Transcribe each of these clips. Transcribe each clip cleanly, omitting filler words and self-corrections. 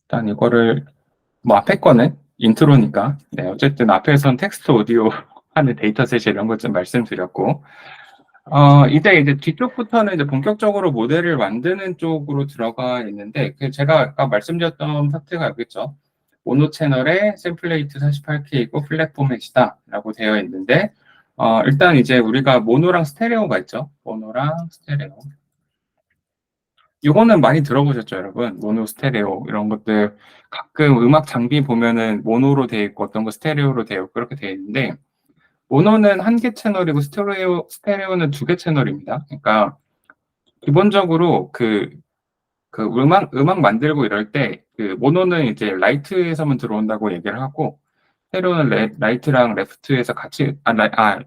일단 이거를 뭐 앞에 거는 인트로니까 네, 어쨌든 앞에선 텍스트 오디오 하는 데이터셋 이런 것 좀 말씀드렸고 이제 뒤쪽부터는 이제 본격적으로 모델을 만드는 쪽으로 들어가 있는데 그 제가 아까 말씀드렸던 파트가 여기죠. 모노 채널에 샘플레이트 48K이고 플랫 포맷이다 라고 되어 있는데 일단 이제 우리가 모노랑 스테레오가 있죠. 모노랑 스테레오. 이거는 많이 들어보셨죠, 여러분? 모노, 스테레오 이런 것들 가끔 음악 장비 보면은 모노로 되어 있고 어떤 거 스테레오로 되어 있고 그렇게 되어 있는데 모노는 한 개 채널이고 스테레오는 두 개 채널입니다. 그러니까 기본적으로 그 음악 만들고 이럴 때 그 모노는 이제 라이트에서만 들어온다고 얘기를 하고 스테레오는 라이트랑 레프트에서 같이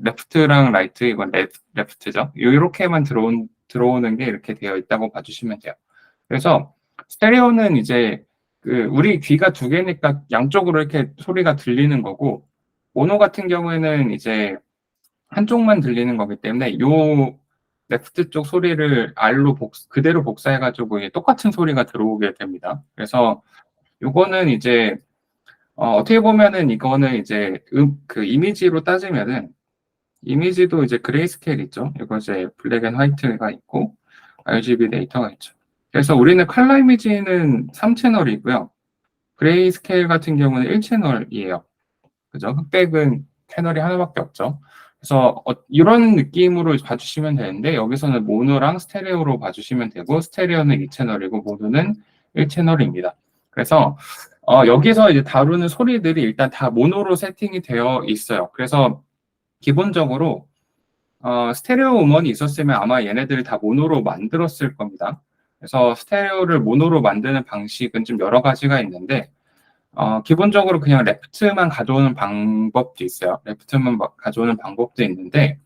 레프트랑 라이트 이건 레프트죠. 이렇게만 들어오는 게 이렇게 되어 있다고 봐주시면 돼요. 그래서 스테레오는 이제 그 우리 귀가 두 개니까 양쪽으로 이렇게 소리가 들리는 거고 모노 같은 경우에는 이제 한쪽만 들리는 거기 때문에 요 레프트 쪽 소리를 R로 그대로 복사해가지고 이게 똑같은 소리가 들어오게 됩니다. 그래서 요거는 이제 어떻게 보면은 이거는 이제 그 이미지로 따지면은 이미지도 이제 그레이스케일 있죠. 이거 이제 블랙 앤 화이트가 있고 RGB 데이터가 있죠. 그래서 우리는 컬러 이미지는 3채널이고요. 그레이스케일 같은 경우는 1채널이에요. 그죠? 흑백은 채널이 하나밖에 없죠. 그래서 이런 느낌으로 봐주시면 되는데 여기서는 모노랑 스테레오로 봐주시면 되고 스테레오는 2채널이고 모노는 1채널입니다. 그래서 여기서 이제 다루는 소리들이 일단 다 모노로 세팅이 되어 있어요. 그래서 기본적으로 스테레오 음원이 있었으면 아마 얘네들을 다 모노로 만들었을 겁니다. 그래서 스테레오를 모노로 만드는 방식은 좀 여러 가지가 있는데 기본적으로 그냥 레프트만 가져오는 방법도 있어요. 레프트만 가져오는 방법도 있는데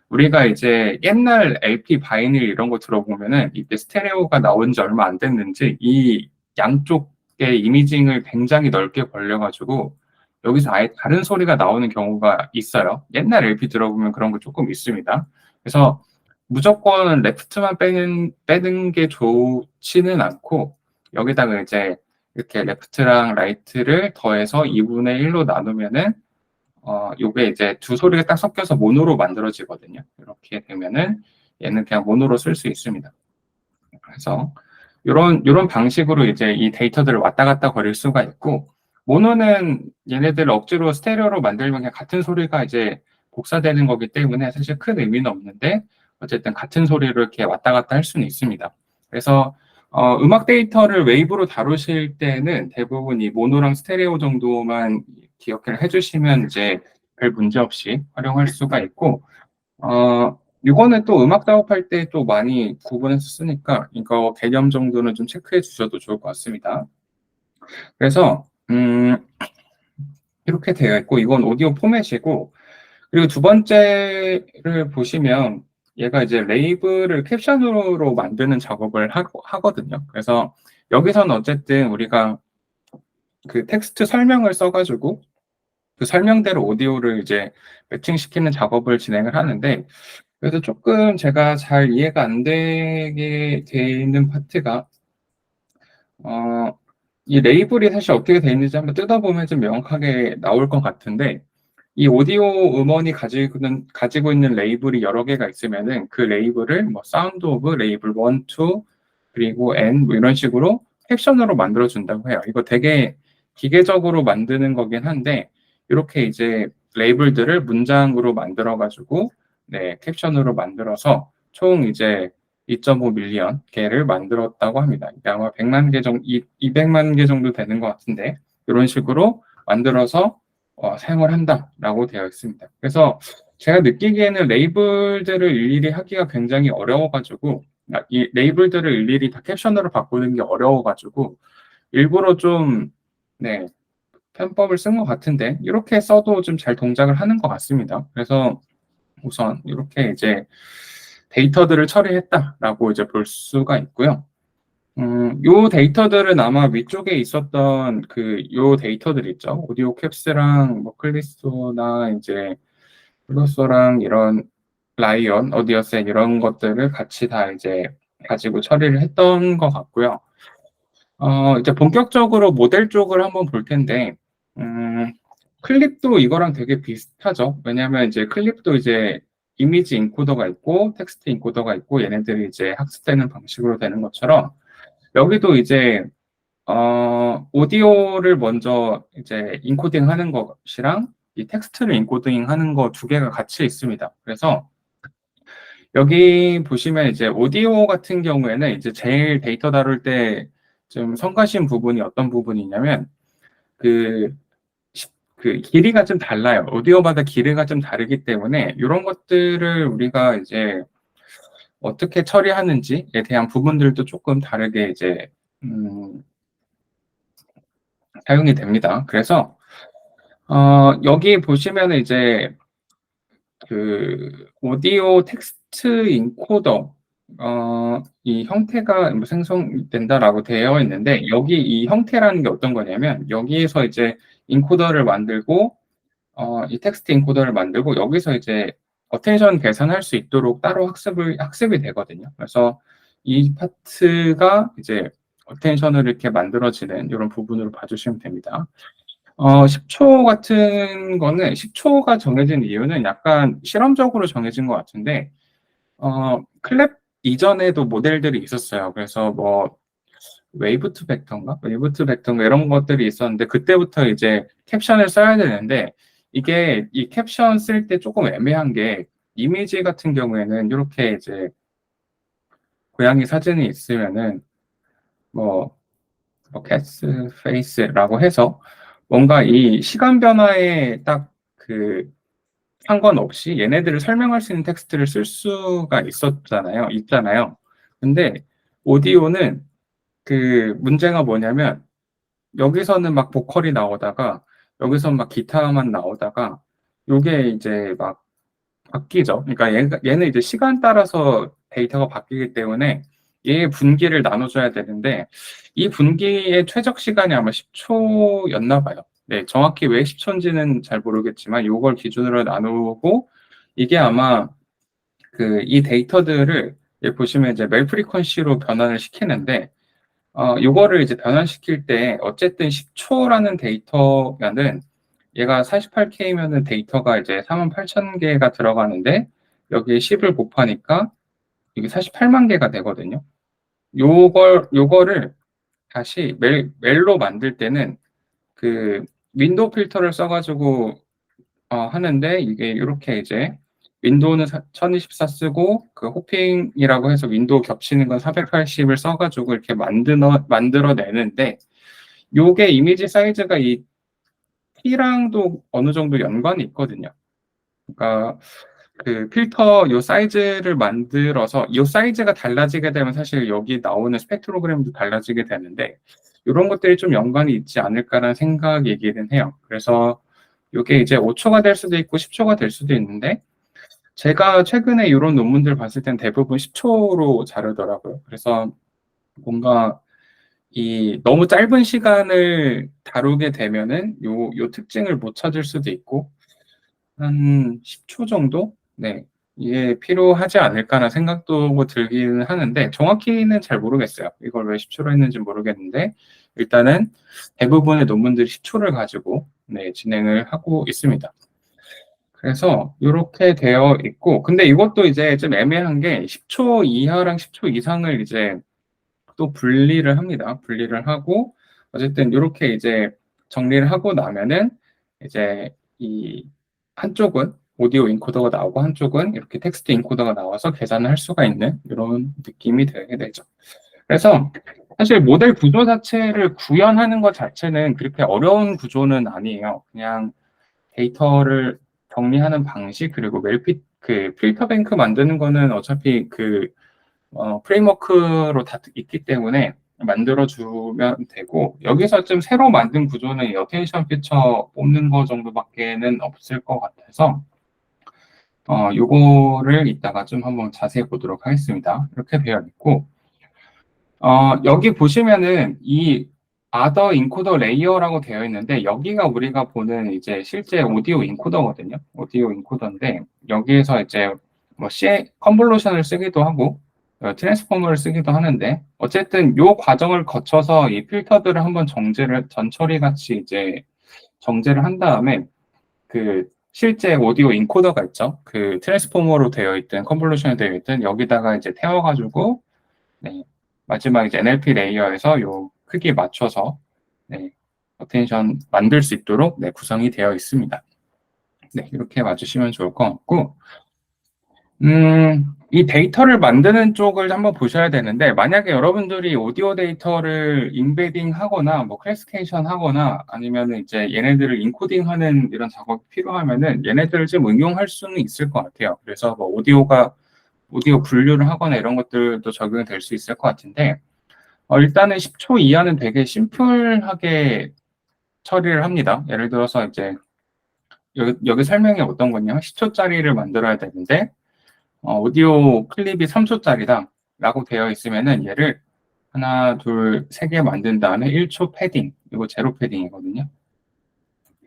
우리가 이제 옛날 LP 바이닐 이런 거 들어보면은 이때 스테레오가 나온 지 얼마 안 됐는지 이 양쪽의 이미징을 굉장히 넓게 벌려가지고 여기서 아예 다른 소리가 나오는 경우가 있어요. 옛날 LP 들어보면 그런 거 조금 있습니다. 그래서 무조건 레프트만 빼는 게 좋지는 않고 여기다가 이제 이렇게 레프트랑 라이트를 더해서 2분의 1로 나누면은 요게 이제 두 소리가 딱 섞여서 모노로 만들어지거든요. 이렇게 되면은 얘는 그냥 모노로 쓸 수 있습니다. 그래서 요런 방식으로 이제 이 데이터들을 왔다 갔다 거릴 수가 있고 모노는 얘네들 억지로 스테레오로 만들면 그냥 같은 소리가 이제 복사되는 거기 때문에 사실 큰 의미는 없는데 어쨌든 같은 소리를 이렇게 왔다 갔다 할 수는 있습니다. 그래서 음악 데이터를 웨이브로 다루실 때는 대부분 이 모노랑 스테레오 정도만 기억을 해주시면 이제 별 문제 없이 활용할 수가 있고 이거는 또 음악 작업할 때 또 많이 구분해서 쓰니까 이거 개념 정도는 좀 체크해 주셔도 좋을 것 같습니다. 그래서 이렇게 되어 있고 이건 오디오 포맷이고 그리고 두 번째를 보시면 얘가 이제 레이블을 캡션으로 만드는 작업을 하거든요. 그래서 여기서는 어쨌든 우리가 그 텍스트 설명을 써가지고 그 설명대로 오디오를 이제 매칭시키는 작업을 진행을 하는데 그래서 조금 제가 잘 이해가 안 되게 돼 있는 파트가 이 레이블이 사실 어떻게 돼 있는지 한번 뜯어보면 좀 명확하게 나올 것 같은데 이 오디오 음원이 가지고 있는 레이블이 여러 개가 있으면은 그 레이블을 뭐 사운드 오브 레이블 1, 2 그리고 N 뭐 이런 식으로 캡션으로 만들어 준다고 해요. 이거 되게 기계적으로 만드는 거긴 한데 이렇게 이제 레이블들을 문장으로 만들어 가지고 네, 캡션으로 만들어서 총 이제 2.5 밀리언 개를 만들었다고 합니다. 이게 아마 100만 개 정도, 200만 개 정도 되는 것 같은데 이런 식으로 만들어서 사용을 한다라고 되어 있습니다. 그래서 제가 느끼기에는 레이블들을 일일이 하기가 굉장히 어려워가지고 이 레이블들을 일일이 다 캡션으로 바꾸는 게 어려워가지고 일부러 좀 네, 편법을 쓴 것 같은데 이렇게 써도 좀 잘 동작을 하는 것 같습니다. 그래서 우선 이렇게 이제 데이터들을 처리했다라고 이제 볼 수가 있고요. 요 데이터들은 아마 위쪽에 있었던 요 데이터들 있죠. 오디오 캡스랑 뭐 클리소나 이제 플로소랑 이런 라이언, 어디어셋 이런 것들을 같이 다 이제 가지고 처리를 했던 것 같고요. 이제 본격적으로 모델 쪽을 한번 볼 텐데, 음, 클립도 이거랑 되게 비슷하죠. 왜냐하면 이제 클립도 이제 이미지 인코더가 있고 텍스트 인코더가 있고 얘네들이 이제 학습되는 방식으로 되는 것처럼 여기도 이제 오디오를 먼저 이제 인코딩 하는 것이랑 이 텍스트를 인코딩 하는 거 두 개가 같이 있습니다. 그래서 여기 보시면 이제 오디오 같은 경우에는 이제 제일 데이터 다룰 때 좀 성가신 부분이 어떤 부분이냐면 그, 그 길이가 좀 달라요. 오디오마다 길이가 좀 다르기 때문에 이런 것들을 우리가 이제 어떻게 처리하는지에 대한 부분들도 조금 다르게 이제 사용이 됩니다. 그래서 여기 보시면 이제 그 오디오 텍스트 인코더 이 형태가 뭐 생성된다라고 되어 있는데 여기 이 형태라는 게 어떤 거냐면 여기에서 이제 인코더를 만들고 이 텍스트 인코더를 만들고 여기서 이제 어텐션 계산할 수 있도록 따로 학습이 되거든요. 그래서 이 파트가 이제 어텐션을 이렇게 만들어지는 이런 부분으로 봐주시면 됩니다. 10초 같은 거는 10초가 정해진 이유는 약간 실험적으로 정해진 것 같은데 클랩 이전에도 모델들이 있었어요. 그래서 뭐 웨이브 투 벡터인가 이런 것들이 있었는데 그때부터 이제 캡션을 써야 되는데 이게 이 캡션 쓸 때 조금 애매한 게 이미지 같은 경우에는 이렇게 이제 고양이 사진이 있으면은 뭐, 캐스 페이스라고 해서 뭔가 이 시간 변화에 딱 그 상관없이 얘네들을 설명할 수 있는 텍스트를 쓸 수가 있잖아요. 근데 오디오는 그 문제가 뭐냐면 여기서는 막 보컬이 나오다가 여기서 막 기타만 나오다가 요게 이제 막 바뀌죠. 그러니까 얘는 이제 시간 따라서 데이터가 바뀌기 때문에 얘의 분기를 나눠줘야 되는데 이 분기의 최적 시간이 아마 10초였나 봐요. 네, 정확히 왜 10초인지는 잘 모르겠지만 이걸 기준으로 나누고 이게 아마 그 이 데이터들을 보시면 이제 멜 프리퀀시로 변환을 시키는데 요거를 이제 변환시킬 때 어쨌든 10초라는 데이터가는 얘가 48K면은 데이터가 이제 48,000개가 들어가는데 여기에 10을 곱하니까 이게 48만 개가 되거든요. 요거를 다시 멜로 만들 때는 그 윈도우 필터를 써가지고 하는데 이게 이렇게 이제 윈도우는 1024 쓰고 그 호핑이라고 해서 윈도우 겹치는 건 480을 써가지고 이렇게 만들어내는데 요게 이미지 사이즈가 이 T랑도 어느 정도 연관이 있거든요. 그러니까 그 필터 요 사이즈를 만들어서 요 사이즈가 달라지게 되면 사실 여기 나오는 스펙트로그램도 달라지게 되는데 이런 것들이 좀 연관이 있지 않을까라는 생각이기는 해요. 그래서 이게 이제 5초가 될 수도 있고 10초가 될 수도 있는데 제가 최근에 이런 논문들 봤을 땐 대부분 10초로 자르더라고요. 그래서 뭔가 이 너무 짧은 시간을 다루게 되면은 요 특징을 못 찾을 수도 있고 한 10초 정도? 네. 이게 필요하지 않을까라는 생각도 들기는 하는데 정확히는 잘 모르겠어요. 이걸 왜 10초로 했는지 모르겠는데 일단은 대부분의 논문들이 10초를 가지고 네, 진행을 하고 있습니다. 그래서 이렇게 되어 있고 근데 이것도 이제 좀 애매한 게 10초 이하랑 10초 이상을 이제 또 분리를 합니다. 분리를 하고 어쨌든 이렇게 이제 정리를 하고 나면은 이제 이 한쪽은 오디오 인코더가 나오고 한쪽은 이렇게 텍스트 인코더가 나와서 계산을 할 수가 있는 이런 느낌이 되게 되죠. 그래서 사실 모델 구조 자체를 구현하는 것 자체는 그렇게 어려운 구조는 아니에요. 그냥 데이터를 정리하는 방식 그리고 그 필터 뱅크 만드는 거는 어차피 그 프레임워크로 다 있기 때문에 만들어주면 되고 여기서 좀 새로 만든 구조는 이 어텐션 피처 뽑는 거 정도밖에는 없을 것 같아서 요거를 이따가 좀 한번 자세히 보도록 하겠습니다. 이렇게 되어 있고 여기 보시면은 이 other 인코더 레이어라고 되어 있는데 여기가 우리가 보는 이제 실제 오디오 인코더거든요. 오디오 인코더인데 여기에서 이제 뭐 컨볼루션을 쓰기도 하고 트랜스포머를 쓰기도 하는데, 어쨌든 요 과정을 거쳐서 이 필터들을 한번 전처리 같이 이제 정제를 한 다음에 그 실제 오디오 인코더가 있죠. 그 트랜스포머로 되어 있든 컨볼루션이 되어 있든 여기다가 이제 태워가지고 네, 마지막 이제 NLP 레이어에서 요 크기에 맞춰서 네, 어텐션 만들 수 있도록 네, 구성이 되어 있습니다. 네, 이렇게 봐주시면 좋을 것 같고, 이 데이터를 만드는 쪽을 한번 보셔야 되는데, 만약에 여러분들이 오디오 데이터를 인베딩 하거나, 뭐, 클래시피케이션 하거나, 아니면 이제 얘네들을 인코딩 하는 이런 작업이 필요하면은 얘네들을 좀 응용할 수는 있을 것 같아요. 그래서 뭐, 오디오 분류를 하거나 이런 것들도 적용이 될 수 있을 것 같은데, 일단은 10초 이하는 되게 심플하게 처리를 합니다. 예를 들어서 이제, 여기 설명이 어떤 거냐면 10초짜리를 만들어야 되는데, 오디오 클립이 3초짜리다 라고 되어 있으면은 얘를 하나, 둘, 세 개 만든 다음에 1초 패딩, 이거 제로 패딩이거든요.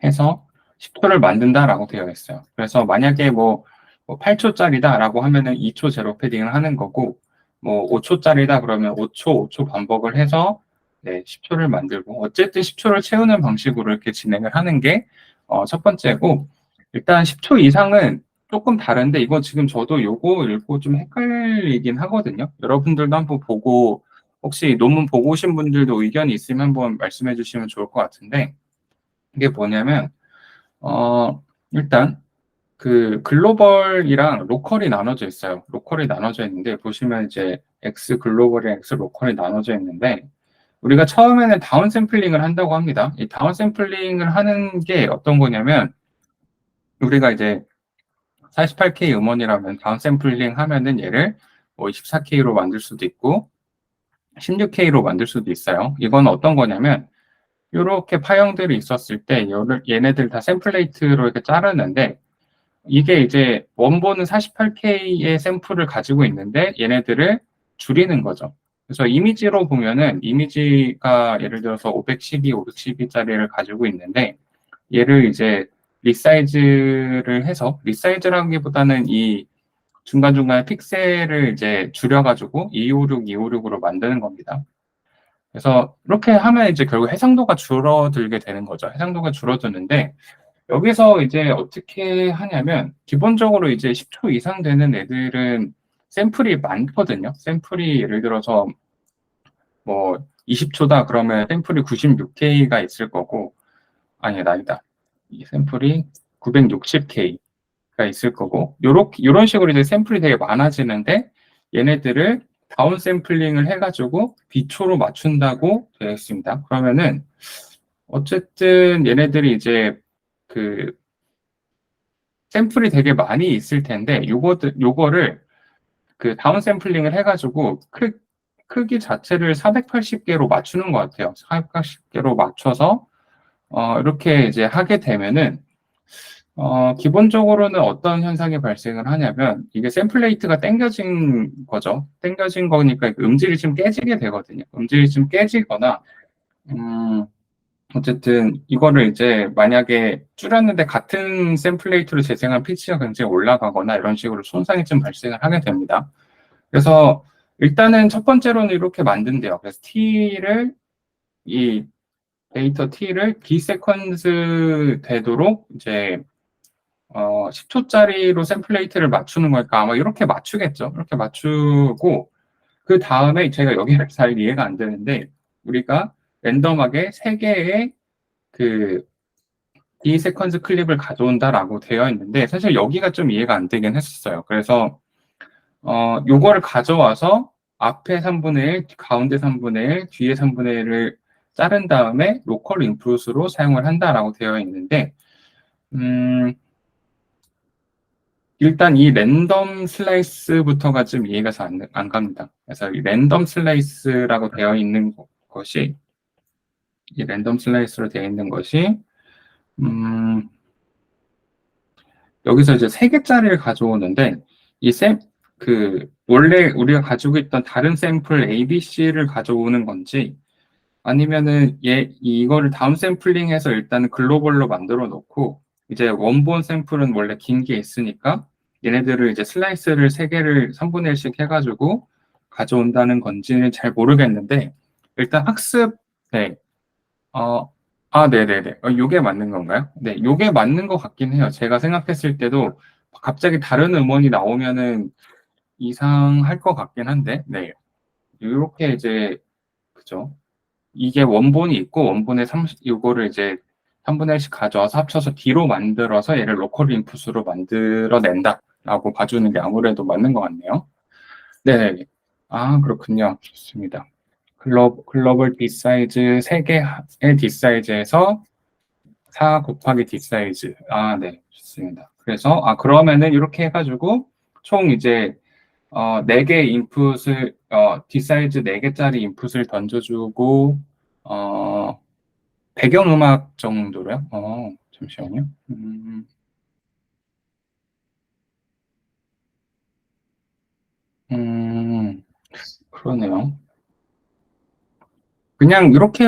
해서 10초를 만든다라고 되어 있어요. 그래서 만약에 뭐 8초짜리다라고 하면은 2초 제로 패딩을 하는 거고, 뭐 5초짜리다 그러면 5초, 5초 반복을 해서 네, 10초를 만들고, 어쨌든 10초를 채우는 방식으로 이렇게 진행을 하는 게 첫 번째고, 일단 10초 이상은 조금 다른데, 이거 지금 저도 요거 읽고 좀 헷갈리긴 하거든요. 여러분들도 한번 보고, 혹시 논문 보고 오신 분들도 의견이 있으면 한번 말씀해 주시면 좋을 것 같은데, 이게 뭐냐면, 일단, 그 글로벌이랑 로컬이 나눠져 있어요. 로컬이 나눠져 있는데, 보시면 이제 X 글로벌이랑 X 로컬이 나눠져 있는데, 우리가 처음에는 다운 샘플링을 한다고 합니다. 이 다운 샘플링을 하는 게 어떤 거냐면, 우리가 이제 48K 음원이라면 다운 샘플링 하면은 얘를 뭐 24K로 만들 수도 있고, 16K로 만들 수도 있어요. 이건 어떤 거냐면, 이렇게 파형들이 있었을 때 얘네들 다 샘플레이트로 이렇게 자르는데, 이게 이제 원본은 48K의 샘플을 가지고 있는데 얘네들을 줄이는 거죠. 그래서 이미지로 보면은 이미지가 예를 들어서 512, 512짜리를 가지고 있는데 얘를 이제 리사이즈를 해서, 리사이즈라기보다는 이 중간중간 픽셀을 이제 줄여가지고 256, 256으로 만드는 겁니다. 그래서 이렇게 하면 이제 결국 해상도가 줄어들게 되는 거죠. 해상도가 줄어드는데 여기서 이제 어떻게 하냐면 기본적으로 이제 10초 이상 되는 애들은 샘플이 많거든요. 샘플이 예를 들어서 뭐 20초다 그러면 샘플이 96K가 있을 거고, 아니 아니다. 이 샘플이 960K가 있을 거고, 요런 식으로 이제 샘플이 되게 많아지는데 얘네들을 다운 샘플링을 해가지고 비초로 맞춘다고 되어 있습니다. 그러면은 어쨌든 얘네들이 이제 그 샘플이 되게 많이 있을 텐데 요거를 그 다운 샘플링을 해가지고 크기 자체를 480개로 맞추는 것 같아요. 480개로 맞춰서 이렇게 이제 하게 되면은 기본적으로는 어떤 현상이 발생을 하냐면 이게 샘플레이트가 당겨진 거죠. 당겨진 거니까 음질이 좀 깨지게 되거든요. 음질이 좀 깨지거나 어쨌든 이거를 이제 만약에 줄였는데 같은 샘플레이트로 재생한 피치가 굉장히 올라가거나 이런 식으로 손상이 좀 발생을 하게 됩니다. 그래서 일단은 첫 번째로는 이렇게 만든대요. 그래서 이 데이터 T를 B세컨즈 되도록 이제 10초짜리로 샘플레이트를 맞추는 거니까 아마 이렇게 맞추겠죠. 이렇게 맞추고 그 다음에 제가 여기가 잘 이해가 안 되는데 우리가 랜덤하게 3개의 그 D 세컨즈 클립을 가져온다라고 되어 있는데 사실 여기가 좀 이해가 안 되긴 했었어요. 그래서 요거를 가져와서 앞에 3분의 1, 가운데 3분의 1, 뒤에 3분의 1을 자른 다음에 로컬 인풋으로 사용을 한다라고 되어 있는데 일단 이 랜덤 슬라이스부터가 좀 이해가 잘 안 갑니다. 그래서 이 랜덤 슬라이스라고 되어 있는 것이 이 랜덤 슬라이스로 되어 있는 것이 여기서 이제 3개짜리를 가져오는데 원래 우리가 가지고 있던 다른 샘플 ABC를 가져오는 건지 아니면은 이거를 다운 샘플링해서 일단 글로벌로 만들어 놓고 이제 원본 샘플은 원래 긴 게 있으니까 얘네들을 이제 슬라이스를 3개를 3분의 1씩 해가지고 가져온다는 건지는 잘 모르겠는데, 일단 학습, 네, 네네네. 요게 맞는 건가요? 네, 요게 맞는 것 같긴 해요. 제가 생각했을 때도 갑자기 다른 음원이 나오면은 이상할 것 같긴 한데, 네. 요렇게 이제, 그죠? 이게 원본이 있고, 원본에 요거를 이제 3분의 1씩 가져와서 합쳐서 D로 만들어서 얘를 로컬 인풋으로 만들어낸다라고 봐주는 게 아무래도 맞는 것 같네요. 네네. 아, 그렇군요. 좋습니다. 글로벌 D 사이즈 3개의 D 사이즈에서 4 곱하기 D 사이즈. 아, 네. 좋습니다. 그래서, 그러면은 이렇게 해가지고 총 이제 4개 인풋을, D 사이즈 4개짜리 인풋을 던져주고, 어, 배경음악 정도로요? 잠시만요. 음, 그러네요. 그냥 이렇게,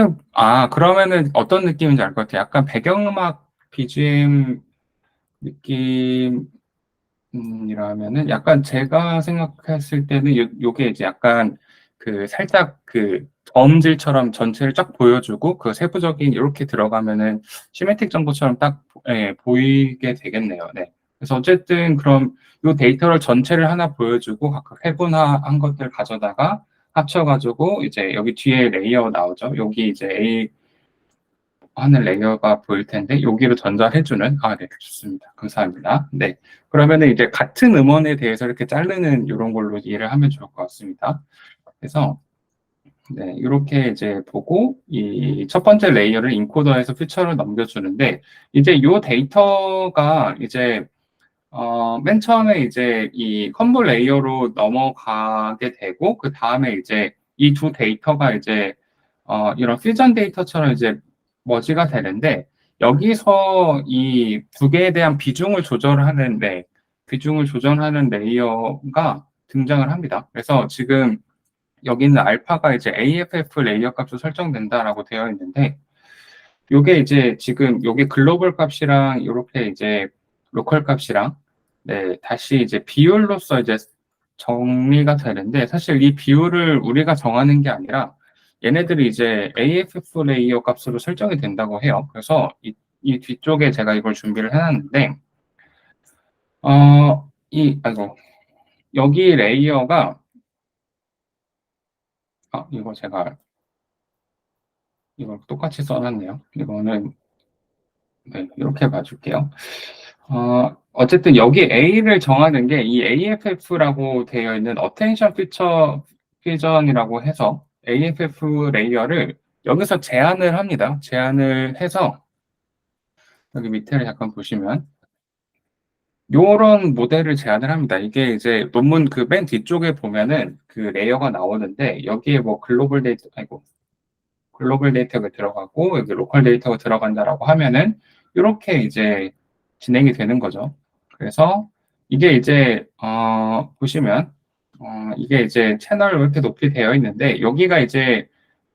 그러면은 어떤 느낌인지 알 것 같아요. 약간 배경음악 BGM 느낌이라면은 약간 제가 생각했을 때는 요게 이제 약간 그 살짝 그 점질처럼 전체를 쫙 보여주고 그 세부적인 이렇게 들어가면은 시메틱 정보처럼 딱 보이게 되겠네요. 네. 그래서 어쨌든 그럼 요 데이터를 전체를 하나 보여주고 각각 해분화한 것들 가져다가 합쳐가지고 이제 여기 뒤에 레이어 나오죠. 여기 이제 A 하는 레이어가 보일 텐데 여기로 전달해주는 네, 좋습니다. 감사합니다. 네, 그러면은 이제 같은 음원에 대해서 이렇게 자르는 이런 걸로 이해를 하면 좋을 것 같습니다. 그래서 네, 이렇게 이제 보고 이 첫 번째 레이어를 인코더에서 퓨처로 넘겨주는데 이제 이 데이터가 이제 맨 처음에 이제 이 컨볼 레이어로 넘어가게 되고 그 다음에 이제 이 두 데이터가 이제 이런 퓨전 데이터처럼 이제 머지가 되는데 여기서 이 두 개에 대한 비중을 조절하는 비중을 조절하는 레이어가 등장을 합니다. 그래서 지금 여기는 알파가 이제 AFF 레이어 값으로 설정된다라고 되어 있는데 요게 이제 지금 요게 글로벌 값이랑 요렇게 이제 로컬 값이랑 다시 이제 비율로서 이제 정리가 되는데 사실 이 비율을 우리가 정하는 게 아니라 얘네들이 이제 AFF 레이어 값으로 설정이 된다고 해요. 그래서 이 뒤쪽에 제가 이걸 준비를 해놨는데 아이고 여기 레이어가 이거 제가 이걸 똑같이 써놨네요. 이거는 네, 이렇게 봐줄게요. 어쨌든 여기 A를 정하는 게 이 AFF라고 되어 있는 Attention Feature Fusion이라고 해서 AFF 레이어를 여기서 제한을 합니다. 제한을 해서 여기 밑에를 잠깐 보시면 요런 모델을 제한을 합니다. 이게 이제 논문 그 맨 뒤쪽에 보면은 그 레이어가 나오는데 여기에 뭐 글로벌 데이터가 들어가고 여기 로컬 데이터가 들어간다라고 하면은 이렇게 이제 진행이 되는 거죠. 그래서 이게 이제 보시면 이게 이제 채널 이렇게 높이 되어 있는데 여기가 이제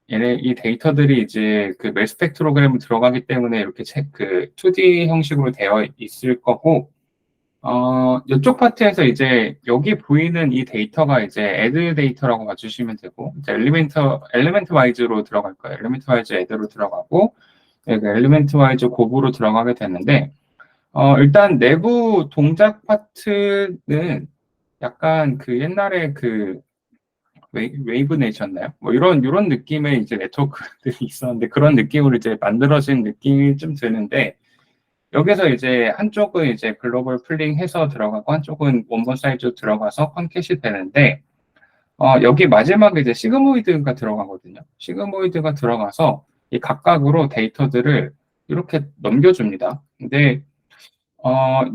이 데이터들이 이제 그 멜스펙트로그램 들어가기 때문에 이렇게 그 2D 형식으로 되어 있을 거고 이쪽 파트에서 이제 여기 보이는 이 데이터가 이제 애드 데이터라고 봐주시면 되고, 이제 엘리멘트 와이즈로 들어갈 거예요. 엘리멘트 와이즈 애드로 들어가고, 엘리멘트 와이즈 곱으로 들어가게 되는데, 일단 내부 동작 파트는 약간 그 옛날에 그 웨이브 네이션나요? 뭐 이런 느낌의 이제 네트워크들이 있었는데, 그런 느낌으로 이제 만들어진 느낌이 좀 드는데, 여기서 이제 한쪽은 이제 글로벌 풀링 해서 들어가고 한쪽은 원본 사이즈 들어가서 컨캣이 되는데 여기 마지막에 이제 시그모이드가 들어가거든요. 시그모이드가 들어가서 이 각각으로 데이터들을 이렇게 넘겨줍니다. 근데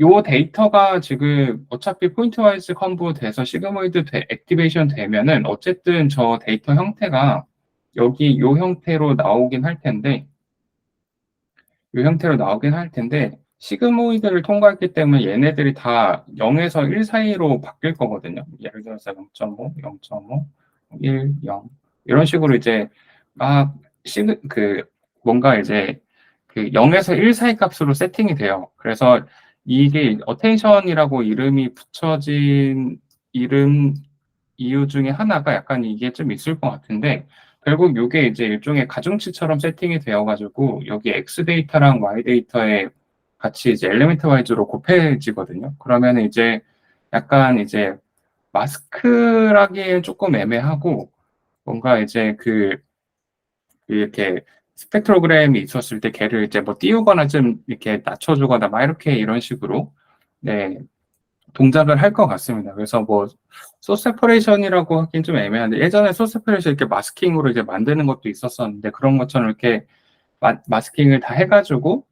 요 데이터가 지금 어차피 포인트 와이즈 컴보 돼서 시그모이드 액티베이션 되면은 어쨌든 저 데이터 형태가 여기 요 형태로 나오긴 할 텐데 이 형태로 나오긴 할 텐데 시그모이드를 통과했기 때문에 얘네들이 다 0에서 1 사이로 바뀔 거거든요. 예를 들어서 0.5, 0.5, 1, 0 이런 식으로 이제 막 그 뭔가 이제 그 0에서 1 사이 값으로 세팅이 돼요. 그래서 이게 어텐션이라고 이름이 붙여진 이름이 이유 중에 하나가 약간 이게 좀 있을 것 같은데, 결국 이게 이제 일종의 가중치처럼 세팅이 되어가지고 여기 X 데이터랑 Y 데이터에 같이 이제 엘리멘트 와이즈로 곱해지거든요. 그러면 이제 약간 이제 마스크라기엔 조금 애매하고, 뭔가 이제 이렇게 스펙트로그램이 있었을 때 걔를 이제 뭐 띄우거나 좀 이렇게 낮춰주거나 막 이렇게 이런 식으로 네, 동작을 할 것 같습니다. 그래서 뭐 소스 세퍼레이션이라고 하긴 좀 애매한데, 예전에 소스 세퍼레이션 이렇게 마스킹으로 이제 만드는 것도 있었었는데, 그런 것처럼 이렇게 마스킹을 다 해가지고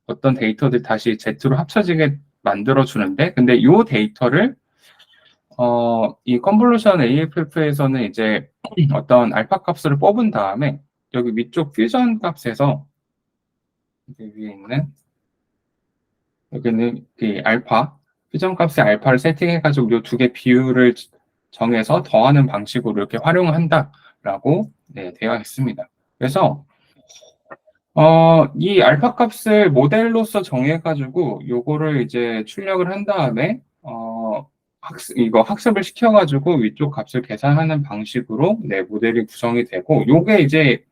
어떤 데이터들 다시 Z로 합쳐지게 만들어 주는데, 근데 이 데이터를 이 컨볼루션 AFF에서는 이제 어떤 알파 값을 뽑은 다음에 여기 위쪽 퓨전 값에서 이제 위에 있는 여기는 그 알파 퓨전 값의 알파를 세팅해가지고 이 두 개 비율을 정해서 더하는 방식으로 이렇게 활용한다라고 네, 되어 있습니다. 그래서 이 알파 값을 모델로서 정해가지고 요거를 이제 출력을 한 다음에 이거 학습을 시켜가지고 위쪽 값을 계산하는 방식으로 네, 모델이 구성이 되고, 요게 이제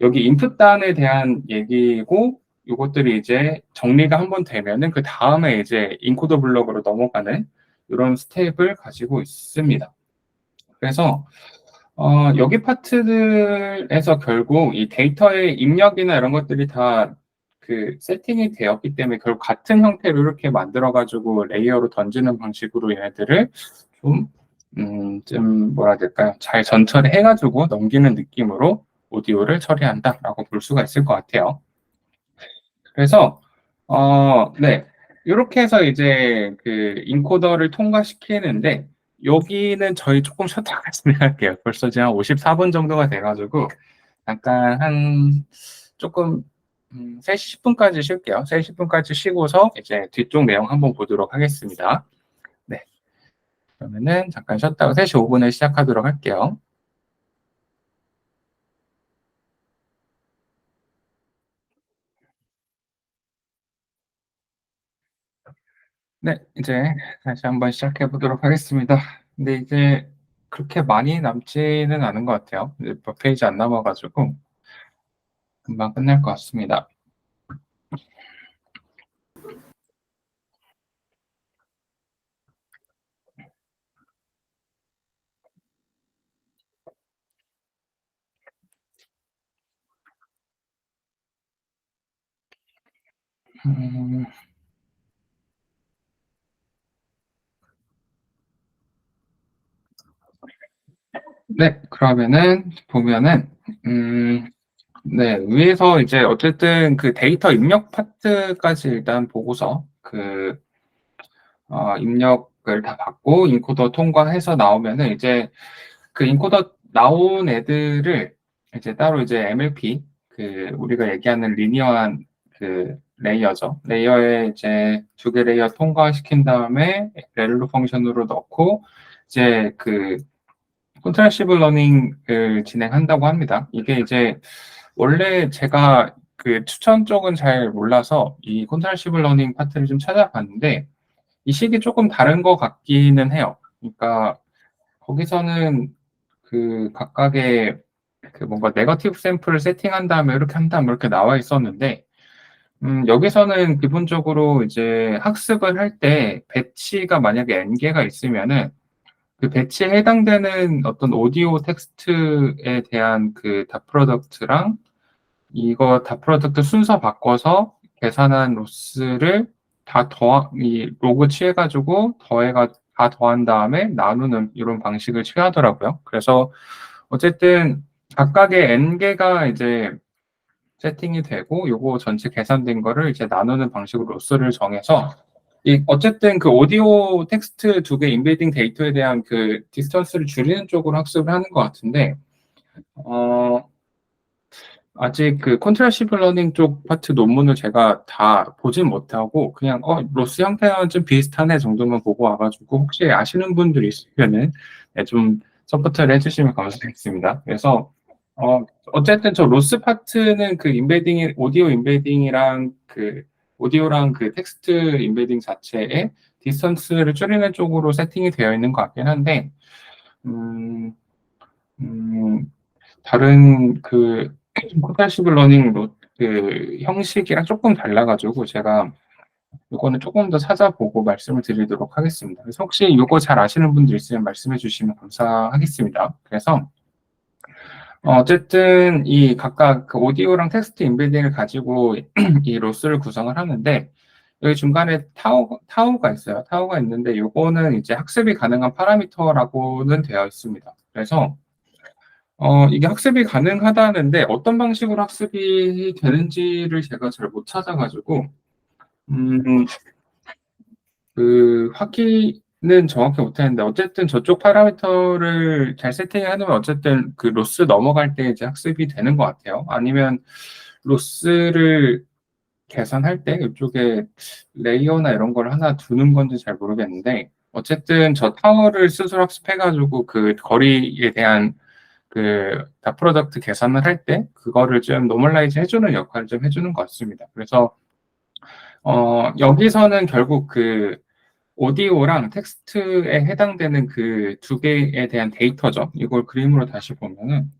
여기 인풋단에 대한 얘기고, 요것들이 이제 정리가 한번 되면은 그 다음에 이제 인코더 블럭으로 넘어가는 이런 스텝을 가지고 있습니다. 그래서 여기 파트들에서 결국 이 데이터의 입력이나 이런 것들이 다 그 세팅이 되었기 때문에 결국 같은 형태로 이렇게 만들어가지고 레이어로 던지는 방식으로 얘네들을 좀 뭐라 해야 될까요? 잘 전처리 해가지고 넘기는 느낌으로 오디오를 처리한다라고 볼 수가 있을 것 같아요. 그래서 네, 이렇게 해서 이제 그 인코더를 통과시키는데, 여기는 저희 조금 쉬었다가 진행할게요. 벌써 지금 한 54분 정도가 돼가지고 잠깐 한 조금 3시 10분까지 쉴게요. 3시 10분까지 쉬고서 이제 뒤쪽 내용 한번 보도록 하겠습니다. 네, 그러면은 잠깐 쉬었다가 3시 5분에 시작하도록 할게요. 네, 이제 다시 한번 시작해 보도록 하겠습니다. 근데 이제 그렇게 많이 남지는 않은 것 같아요. 이제 몇 페이지 안 남아가지고 금방 끝날 것 같습니다. 음, 네, 그러면은 보면은 네, 위에서 이제 어쨌든 그 데이터 입력 파트까지 일단 보고서 입력을 다 받고 인코더 통과해서 나오면은 이제 그 인코더 나온 애들을 이제 따로 이제 MLP 우리가 얘기하는 리니어한 레이어죠. 레이어에 이제 두 개 레이어 통과시킨 다음에 렐루 펑션으로 넣고 이제 컨트롤시블 러닝을 진행한다고 합니다. 이게 이제 원래 제가 추천 쪽은 잘 몰라서 이 컨트롤시블 러닝 파트를 좀 찾아봤는데, 이 식이 조금 다른 것 같기는 해요. 그러니까 거기서는 각각의 뭔가 네거티브 샘플을 세팅한 다음에 이렇게 한 다음에 이렇게 나와 있었는데, 여기서는 기본적으로 이제 학습을 할 때 배치가 만약에 n개가 있으면은 그 배치에 해당되는 어떤 오디오 텍스트에 대한 닷 프로덕트랑 이거 닷 프로덕트 순서 바꿔서 계산한 로스를 이 로그 취해가지고 다 더한 다음에 나누는 이런 방식을 취하더라고요. 그래서 어쨌든 각각의 n개가 이제 세팅이 되고 요거 전체 계산된 거를 이제 나누는 방식으로 로스를 정해서 어쨌든 오디오 텍스트 두 개 인베딩 데이터에 대한 디스턴스를 줄이는 쪽으로 학습을 하는 것 같은데, 아직 컨트라시브 러닝 쪽 파트 논문을 제가 다 보진 못하고 그냥 로스 형태는 좀 비슷하네 정도만 보고 와가지고, 혹시 아시는 분들이 있으면은 네, 좀 서포트를 해주시면 감사하겠습니다. 그래서 어쨌든 저 로스 파트는 오디오 인베딩이랑 오디오랑 텍스트 인베딩 자체에 디스턴스를 줄이는 쪽으로 세팅이 되어 있는 것 같긴 한데, 음, 음, 다른 그 코드시블 러닝 그 형식이랑 조금 달라가지고 제가 이거는 조금 더 찾아보고 말씀을 드리도록 하겠습니다. 그래서 혹시 이거 잘 아시는 분들 있으면 말씀해 주시면 감사하겠습니다. 그래서 어쨌든 이 각각 그 오디오랑 텍스트 인베딩을 가지고 이 로스를 구성을 하는데 여기 중간에 타오가 있어요. 타오가 있는데 이거는 이제 학습이 가능한 파라미터라고는 되어 있습니다. 그래서 이게 학습이 가능하다는데 어떤 방식으로 학습이 되는지를 제가 잘 못 찾아가지고 음, 그 확인은 정확히 못했는데 어쨌든 저쪽 파라미터를 잘 세팅해놓으면 어쨌든 그 로스 넘어갈 때 이제 학습이 되는 것 같아요. 아니면 로스를 계산할 때 이쪽에 레이어나 이런 걸 하나 두는 건지 잘 모르겠는데 어쨌든 저 타워를 스스로 학습해가지고 그 거리에 대한 그 다 프로덕트 계산을 할 때 그거를 좀 노멀라이즈 해주는 역할을 좀 해주는 것 같습니다. 그래서 여기서는 결국 그 오디오랑 텍스트에 해당되는 그 두 개에 대한 데이터죠. 이걸 그림으로 다시 보면은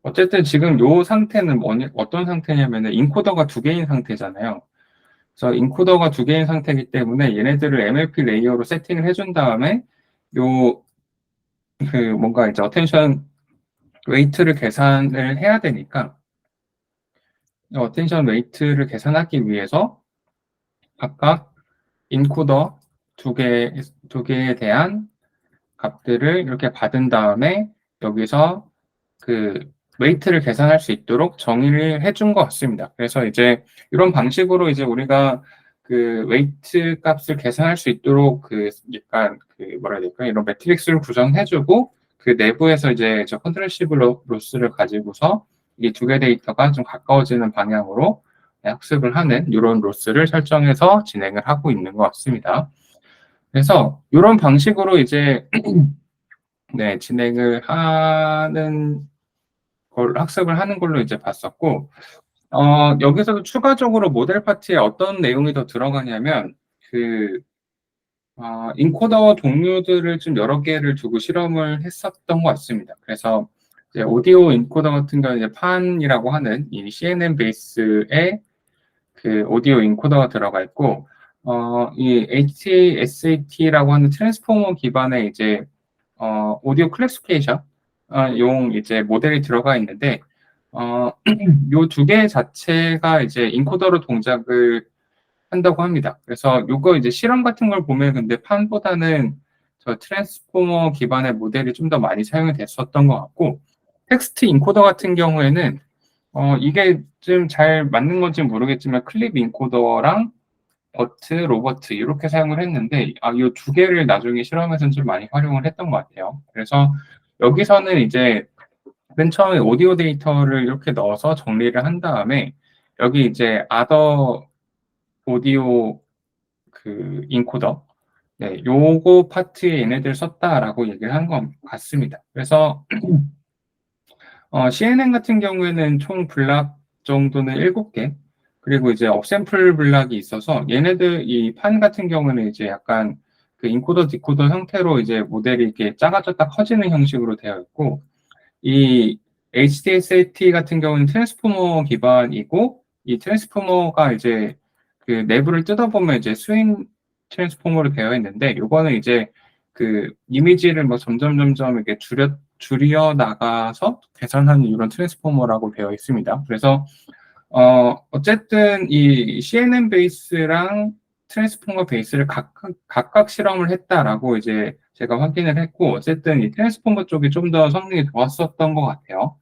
어쨌든 지금 요 상태는 어떤 상태냐면은 인코더가 두 개인 상태잖아요. 그래서 인코더가 두 개인 상태이기 때문에 얘네들을 MLP 레이어로 세팅을 해준 다음에 요 그 뭔가 이제 어텐션 웨이트를 계산을 해야 되니까 어텐션 웨이트를 계산하기 위해서 각각 인코더 두 개에 대한 값들을 이렇게 받은 다음에 여기서 그 웨이트를 계산할 수 있도록 정의를 해준 것 같습니다. 그래서 이제 이런 방식으로 이제 우리가 그 웨이트 값을 계산할 수 있도록 그 약간 그 뭐라 해야 될까 이런 매트릭스를 구성해주고 그 내부에서 이제 저 컨트롤시블 로스를 가지고서 이 두 개 데이터가 좀 가까워지는 방향으로 학습을 하는 이런 로스를 설정해서 진행을 하고 있는 것 같습니다. 그래서 이런 방식으로 이제 네, 진행을 하는 걸 학습을 하는 걸로 이제 봤었고 여기서도 추가적으로 모델 파트에 어떤 내용이 더 들어가냐면 그 인코더 종류들을 좀 여러 개를 두고 실험을 했었던 것 같습니다. 그래서 이제 오디오 인코더 같은 경우는 이제 판이라고 하는 이 CNN 베이스의 그 오디오 인코더가 들어가 있고 이 HT-SAT라고 하는 트랜스포머 기반의 이제 오디오 클래시피케이션 용 이제 모델이 들어가 있는데 요 두 개 자체가 이제 인코더로 동작을 한다고 합니다. 그래서 요거 이제 실험 같은 걸 보면 근데 판보다는 저 트랜스포머 기반의 모델이 좀 더 많이 사용이 됐었던 것 같고 텍스트 인코더 같은 경우에는 이게 좀 잘 맞는 건지 모르겠지만 클립 인코더랑 버트, 로버트 이렇게 사용을 했는데 이 두 개를 나중에 실험에서는 좀 많이 활용을 했던 것 같아요. 그래서 여기서는 이제 맨 처음에 오디오 데이터를 이렇게 넣어서 정리를 한 다음에 여기 이제 아더 오디오 그 인코더 요거 파트에 얘네들 썼다라고 얘기를 한 것 같습니다. 그래서 CNN 같은 경우에는 총 블락 정도는 7개 그리고 이제 업샘플 블락이 있어서 얘네들 이 판 같은 경우는 이제 약간 그 인코더 디코더 형태로 이제 모델이 이렇게 작아졌다 커지는 형식으로 되어 있고 이 HDSAT 같은 경우는 트랜스포머 기반이고 이 트랜스포머가 이제 그 내부를 뜯어보면 이제 스윙 트랜스포머로 되어 있는데 이거는 이제 그 이미지를 뭐 점점 이렇게 줄여 나가서 개선하는 이런 트랜스포머라고 되어 있습니다. 그래서 어쨌든 이 CNN 베이스랑 트랜스포머 베이스를 각각 실험을 했다라고 이제 제가 확인을 했고, 어쨌든 이 트랜스포머 쪽이 좀 더 성능이 좋았었던 것 같아요.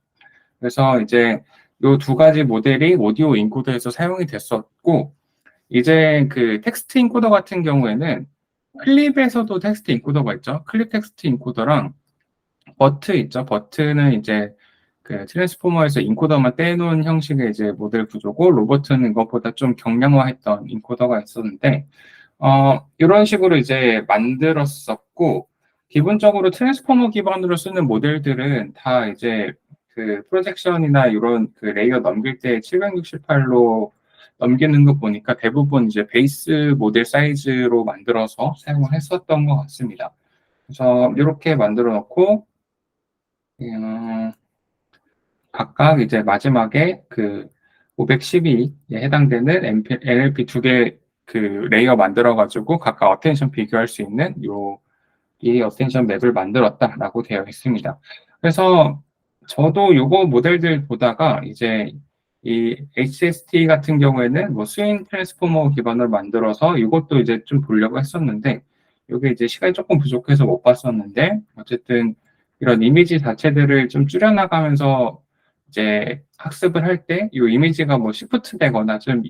그래서 이제 이 두 가지 모델이 오디오 인코더에서 사용이 됐었고, 이제 그 텍스트 인코더 같은 경우에는 클립에서도 텍스트 인코더가 있죠. 클립 텍스트 인코더랑 버트 있죠. 버트는 이제 그 트랜스포머에서 인코더만 떼놓은 형식의 이제 모델 구조고 로버트는 이것보다 좀 경량화했던 인코더가 있었는데 이런 식으로 이제 만들었었고 기본적으로 트랜스포머 기반으로 쓰는 모델들은 다 이제 그 프로젝션이나 이런 그 레이어 넘길 때 768로 넘기는 거 보니까 대부분 이제 베이스 모델 사이즈로 만들어서 사용을 했었던 것 같습니다. 그래서 이렇게 만들어 놓고 각각 이제 마지막에 그 512에 해당되는 NLP 두 개 그 레이어 만들어 가지고 각각 어텐션 비교할 수 있는 이 어텐션 맵을 만들었다라고 되어 있습니다. 그래서 저도 요거 모델들 보다가 이제 이 HST 같은 경우에는 뭐 스윙 트랜스포머 기반으로 만들어서 이것도 이제 좀 보려고 했었는데 요게 이제 시간이 조금 부족해서 못 봤었는데 어쨌든 이런 이미지 자체들을 좀 줄여나가면서 이제 학습을 할 때 이 이미지가 뭐 시프트 되거나 좀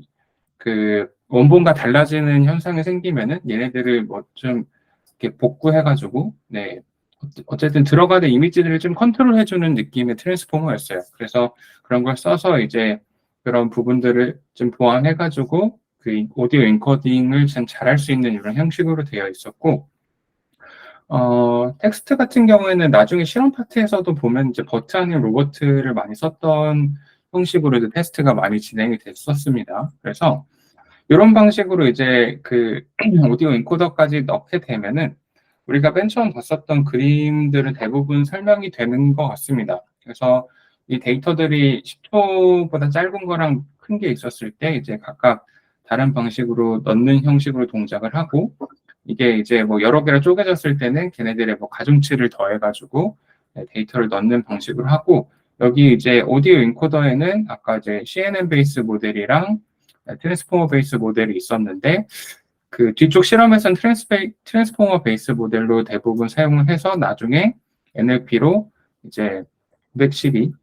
그 원본과 달라지는 현상이 생기면은 얘네들을 뭐 좀 이렇게 복구해가지고 네 어쨌든 들어가는 이미지들을 좀 컨트롤해주는 느낌의 트랜스포머였어요. 그래서 그런 걸 써서 이제 그런 부분들을 좀 보완해가지고 그 오디오 엔코딩을 좀 잘할 수 있는 이런 형식으로 되어 있었고 텍스트 같은 경우에는 나중에 실험 파트에서도 보면 이제 버트 아닌 로버트를 많이 썼던 형식으로 테스트가 많이 진행이 됐었습니다. 그래서 이런 방식으로 이제 그 오디오 인코더까지 넣게 되면은 우리가 맨 처음 봤었던 그림들은 대부분 설명이 되는 것 같습니다. 그래서 이 데이터들이 10초보다 짧은 거랑 큰 게 있었을 때 이제 각각 다른 방식으로 넣는 형식으로 동작을 하고 이게 이제 뭐 여러 개로 쪼개졌을 때는 걔네들의 뭐 가중치를 더해가지고 데이터를 넣는 방식으로 하고 여기 이제 오디오 인코더에는 아까 이제 CNN 베이스 모델이랑 트랜스포머 베이스 모델이 있었는데 그 뒤쪽 실험에서는 트랜스포머 베이스 모델로 대부분 사용을 해서 나중에 NLP로 이제 912개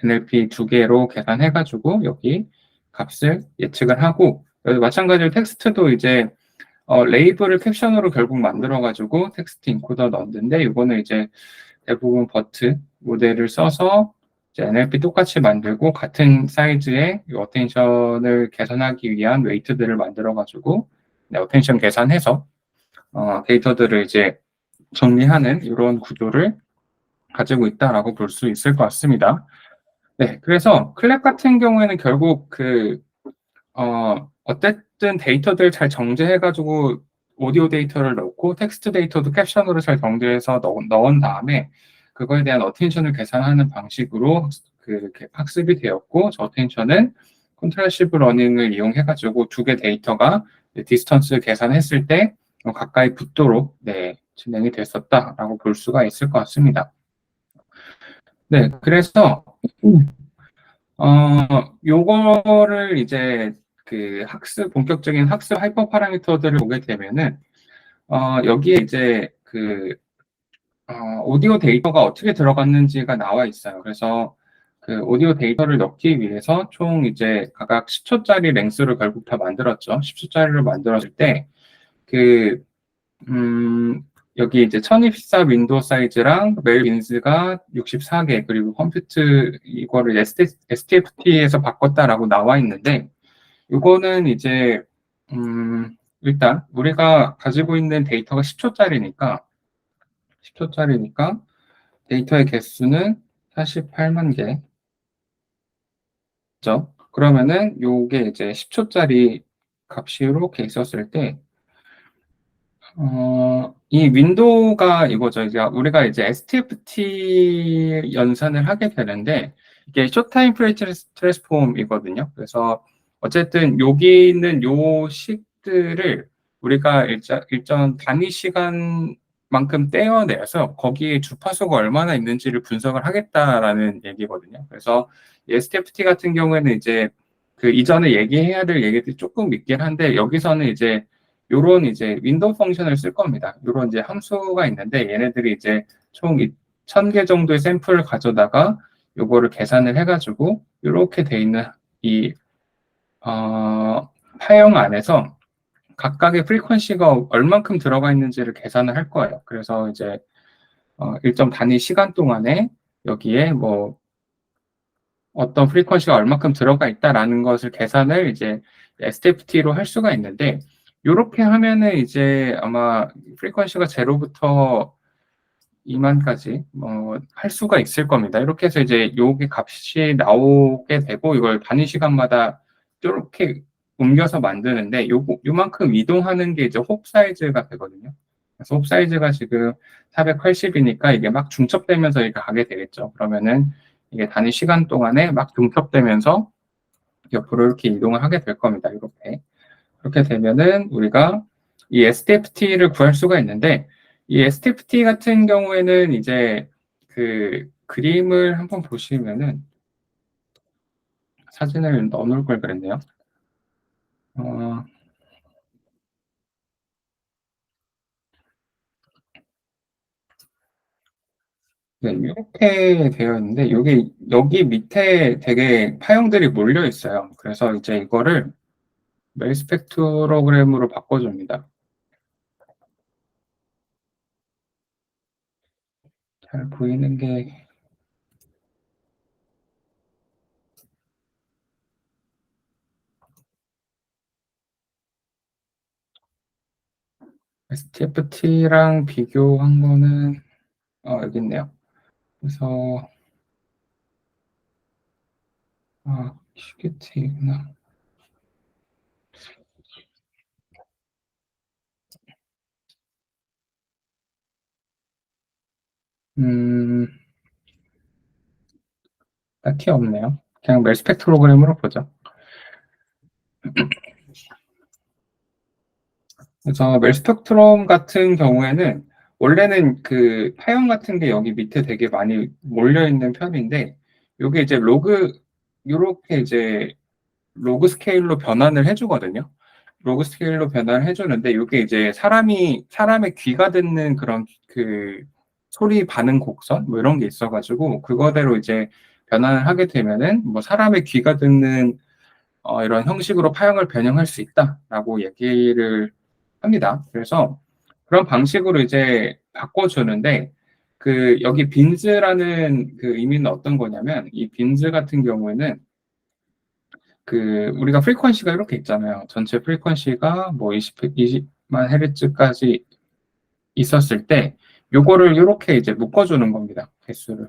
NLP 두 개로 계산해가지고 여기 값을 예측을 하고 여기 마찬가지로 텍스트도 이제 레이블을 캡션으로 결국 만들어가지고 텍스트 인코더 넣었는데 이거는 이제 대부분 버트 모델을 써서 이제 NLP 똑같이 만들고 같은 사이즈의 이 어텐션을 계산하기 위한 웨이트들을 만들어가지고 네, 어텐션 계산해서 데이터들을 이제 정리하는 이런 구조를 가지고 있다라고 볼 수 있을 것 같습니다. 네, 그래서 클랩 같은 경우에는 결국 어쨌든 데이터들 잘 정제해가지고 오디오 데이터를 넣고 텍스트 데이터도 캡션으로 잘 정제해서 넣은 다음에 그거에 대한 어텐션을 계산하는 방식으로 그 학습이 되었고 저 어텐션은 컨트라시브 러닝을 이용해가지고 두 개 데이터가 디스턴스 계산했을 때 가까이 붙도록 네, 진행이 됐었다라고 볼 수가 있을 것 같습니다. 네, 그래서 요거를 이제 그 본격적인 학습 하이퍼 파라미터들을 보게 되면은, 여기에 이제 오디오 데이터가 어떻게 들어갔는지가 나와 있어요. 그래서 그 오디오 데이터를 넣기 위해서 총 이제 각각 10초짜리 랭스를 결국 다 만들었죠. 10초짜리를 만들었을 때, 그, 여기 이제 1024 윈도우 사이즈랑 메일 빈스가 64개, 그리고 컴퓨트 이거를 STFT에서 바꿨다라고 나와 있는데, 이거는 이제, 일단 우리가 가지고 있는 데이터가 10초짜리니까 데이터의 개수는 48만 개죠. 그러면은 요게 이제 10초짜리 값이 이렇게 있었을 때, 이 윈도우가 이거죠. 이제 우리가 이제 STFT 연산을 하게 되는데, 이게 쇼타임 트랜스폼이거든요. 그래서 어쨌든 여기 있는 요 식들을 우리가 일정 단위 시간만큼 떼어내서 거기에 주파수가 얼마나 있는지를 분석을 하겠다라는 얘기거든요. 그래서 STFT 같은 경우에는 이제 그 이전에 얘기해야 될 얘기들이 조금 있긴 한데, 여기서는 이제 요런 이제 윈도우 펑션을 쓸 겁니다. 요런 이제 함수가 있는데 얘네들이 이제 총 1000개 정도의 샘플을 가져다가 요거를 계산을 해가지고 이렇게 돼 있는 이 파형 안에서 각각의 프리퀀시가 얼만큼 들어가 있는지를 계산을 할 거예요. 그래서 이제 일정 단위 시간 동안에 여기에 뭐 어떤 프리퀀시가 얼만큼 들어가 있다라는 것을 계산을 이제 STFT로 할 수가 있는데 이렇게 하면은 이제 아마 프리퀀시가 제로부터 2만까지 할 수가 있을 겁니다. 이렇게 해서 이제 요게 값이 나오게 되고 이걸 단위 시간마다 이렇게 옮겨서 만드는데 요만큼 이동하는 게 이제 홉 사이즈가 되거든요. 그래서 홉 사이즈가 지금 480이니까 이게 막 중첩되면서 이렇게 가게 되겠죠. 그러면은 이게 단위 시간 동안에 막 중첩되면서 옆으로 이렇게 이동을 하게 될 겁니다. 이렇게. 그렇게 되면은 우리가 이 STFT를 구할 수가 있는데, 이 STFT 같은 경우에는 이제 그 그림을 한번 보시면은, 사진을 넣어놓을 걸 그랬네요. 어, 네, 이렇게 되어 있는데, 여기 밑에 되게 파형들이 몰려 있어요. 그래서 이제 이거를 멜 스펙트로그램으로 바꿔줍니다. 잘 보이는 게 STFT랑 비교한 거는 여기 있네요. 그래서 큐게티구나. 음, 딱히 없네요. 그냥 멜 스펙트로그램으로 보죠. 그래서 멜 스펙트럼 같은 경우에는 원래는 그 파형 같은 게 여기 밑에 되게 많이 몰려 있는 편인데, 요게 이제 요렇게 이제 로그 스케일로 변환을 해주거든요. 로그 스케일로 변환을 해주는데, 이게 이제 사람의 귀가 듣는 그런 그 소리 반응 곡선 뭐 이런 게 있어가지고, 그거대로 이제 변환을 하게 되면은 뭐 사람의 귀가 듣는 이런 형식으로 파형을 변형할 수 있다라고 얘기를 합니다. 그래서 그런 방식으로 이제 바꿔주는데, 그 여기 빈즈라는 그 의미는 어떤 거냐면, 이 빈즈 같은 경우에는 그 우리가 프리퀀시가 이렇게 있잖아요. 전체 프리퀀시가 뭐 20만 헤르츠까지 있었을 때 요거를 이렇게 이제 묶어주는 겁니다. 개수를.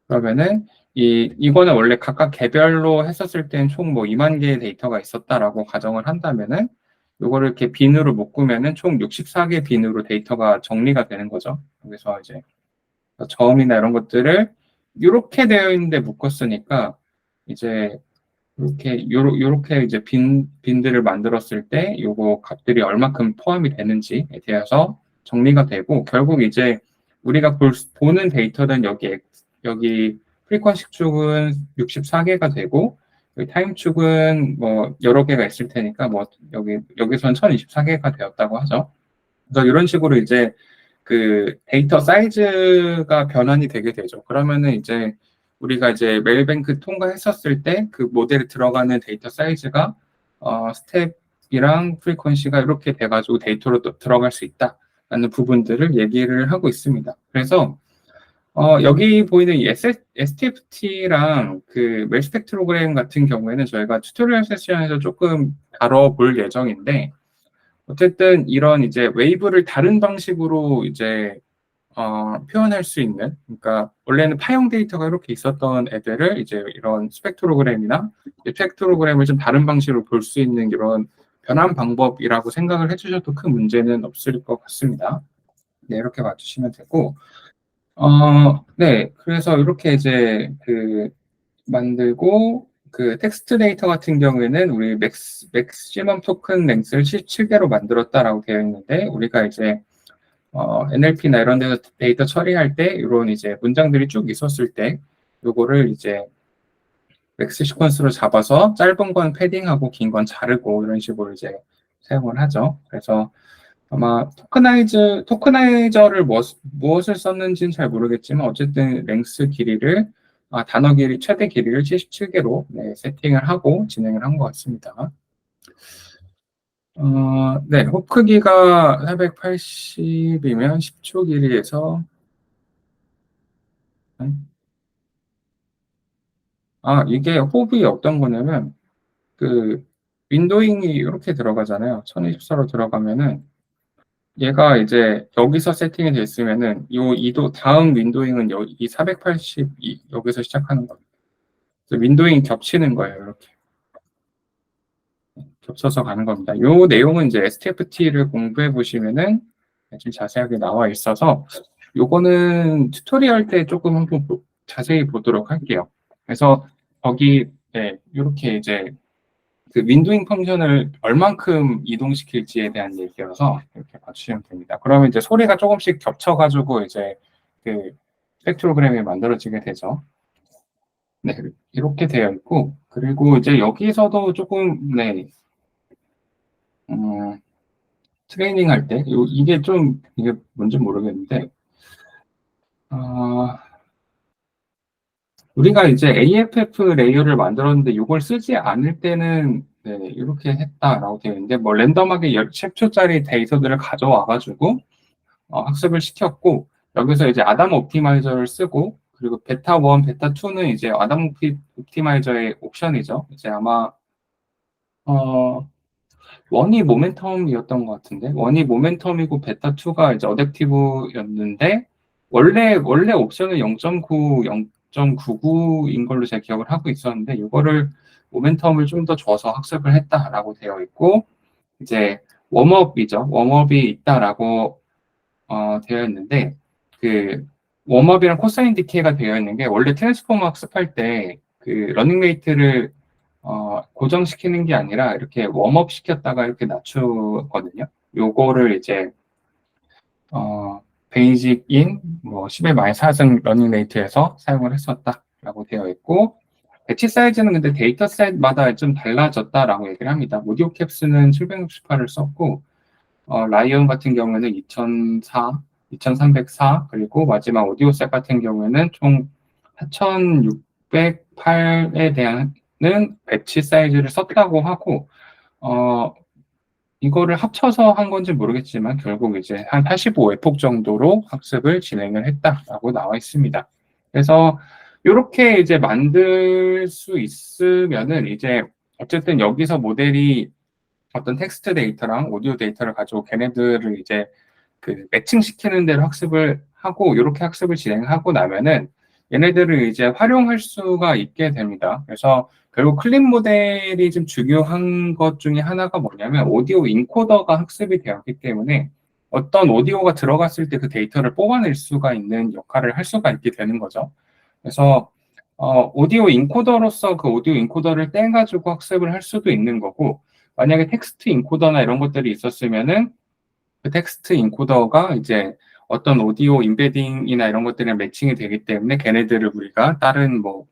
그러면은 이거는 원래 각각 개별로 했었을 땐 총 뭐 2만 개의 데이터가 있었다라고 가정을 한다면은 요거를 이렇게 빈으로 묶으면은 총 64개 빈으로 데이터가 정리가 되는 거죠. 그래서 이제 저음이나 이런 것들을 이렇게 되어 있는데 묶었으니까 이제 요렇게 이제 빈들을 만들었을 때 요거 값들이 얼마큼 포함이 되는지에 대해서 정리가 되고, 결국 이제 우리가 보는 데이터는 여기 프리퀀시 축은 64개가 되고, 여기 타임 축은 뭐 여러 개가 있을 테니까 뭐 여기선 1024개가 되었다고 하죠. 그래서 이런 식으로 이제 그 데이터 사이즈가 변환이 되게 되죠. 그러면은 이제 우리가 이제 메일뱅크 통과했었을 때 그 모델에 들어가는 데이터 사이즈가 스텝이랑 프리퀀시가 이렇게 돼가지고 데이터로 또 들어갈 수 있다라는 부분들을 얘기를 하고 있습니다. 그래서 여기 보이는 이 STFT랑 그 멜 스펙트로그램 같은 경우에는 저희가 튜토리얼 세션에서 조금 다뤄볼 예정인데, 어쨌든 이런 이제 웨이브를 다른 방식으로 이제 표현할 수 있는, 그러니까 원래는 파형 데이터가 이렇게 있었던 애들을 이제 이런 스펙트로그램이나 스펙트로그램을 좀 다른 방식으로 볼 수 있는 이런 변환 방법이라고 생각을 해주셔도 큰 문제는 없을 것 같습니다. 네, 이렇게 봐주시면 되고, 네, 그래서 이렇게 이제 그 만들고, 그 텍스트 데이터 같은 경우에는 우리 맥시멈 토큰 랭스를 17개로 만들었다라고 되어 있는데, 우리가 이제 NLP나 이런 데서 데이터 처리할 때 이런 이제 문장들이 쭉 있었을 때 요거를 이제 맥스 시퀀스로 잡아서 짧은 건 패딩하고 긴 건 자르고 이런 식으로 이제 사용을 하죠. 그래서 아마 토크나이저를 무엇을 썼는지는 잘 모르겠지만, 어쨌든 랭스 길이를 단어 길이 최대 길이를 77개로 세팅을 하고 진행을 한 것 같습니다. 네, 홉 크기가 480이면 10초 길이에서 이게 홉이 어떤 거냐면 그 윈도잉이 이렇게 들어가잖아요. 1024로 들어가면은 얘가 이제 여기서 세팅이 됐으면은 이도 다음 윈도잉은 이 480 여기서 시작하는 겁니다. 그래서 윈도잉이 겹치는 거예요. 이렇게 겹쳐서 가는 겁니다. 이 내용은 이제 STFT를 공부해 보시면은 아주 자세하게 나와 있어서 요거는 튜토리얼 때 조금 한번 자세히 보도록 할게요. 그래서 거기 네, 이렇게 이제 그 윈도잉 펑션을 얼만큼 이동시킬지에 대한 얘기여서 이렇게 봐주시면 됩니다. 그러면 이제 소리가 조금씩 겹쳐가지고 이제 그 스펙트로그램이 만들어지게 되죠. 네, 이렇게 되어 있고, 그리고 이제 여기서도 조금, 네, 트레이닝 할 때, 이게 좀, 이게 뭔지 모르겠는데, 어, 우리가 이제 AFF 레이어를 만들었는데 이걸 쓰지 않을 때는 네, 이렇게 했다라고 되어 있는데 뭐 랜덤하게 10초짜리 데이터들을 가져와가지고 학습을 시켰고 여기서 이제 아담 옵티마이저를 쓰고 그리고 베타 1, 베타 2는 이제 아담 옵티마이저의 옵션이죠. 이제 아마 어, 원이 모멘텀이었던 것 같은데 원이 모멘텀이고 베타 2가 이제 어댑티브였는데 원래 옵션은 0.9, 0.99인 걸로 제가 기억을 하고 있었는데 이거를 모멘텀을 좀 더 줘서 학습을 했다라고 되어 있고 이제 웜업이죠. 웜업이 있다라고 되어 있는데 그 웜업이랑 코사인 디케이가 되어 있는 게 원래 트랜스포머 학습할 때 그 러닝 레이트를 고정시키는 게 아니라 이렇게 웜업 시켰다가 이렇게 낮추거든요. 요거를 이제 베이직인 뭐 10의 마이너스 4승 러닝 레이트에서 사용을 했었다라고 되어 있고 배치 사이즈는 근데 데이터 셋마다 좀 달라졌다라고 얘기를 합니다. 오디오 캡스는 768을 썼고 라이언 같은 경우에는 2004, 2304 그리고 마지막 오디오셋 같은 경우에는 총 4608에 대한 배치 사이즈를 썼다고 하고 이거를 합쳐서 한 건지 모르겠지만 결국 이제 한 85회폭 정도로 학습을 진행을 했다라고 나와 있습니다. 그래서 이렇게 이제 만들 수 있으면은 이제 어쨌든 여기서 모델이 어떤 텍스트 데이터랑 오디오 데이터를 가지고 걔네들을 이제 그 매칭시키는 대로 학습을 하고 이렇게 학습을 진행하고 나면은 얘네들을 이제 활용할 수가 있게 됩니다. 그래서 결국 클립 모델이 좀 중요한 것 중에 하나가 뭐냐면 오디오 인코더가 학습이 되었기 때문에 어떤 오디오가 들어갔을 때 그 데이터를 뽑아낼 수가 있는 역할을 할 수가 있게 되는 거죠. 그래서 오디오 인코더로서 그 오디오 인코더를 떼가지고 학습을 할 수도 있는 거고 만약에 텍스트 인코더나 이런 것들이 있었으면은 그 텍스트 인코더가 이제 어떤 오디오 임베딩이나 이런 것들이랑 매칭이 되기 때문에 걔네들을 우리가 다른 뭐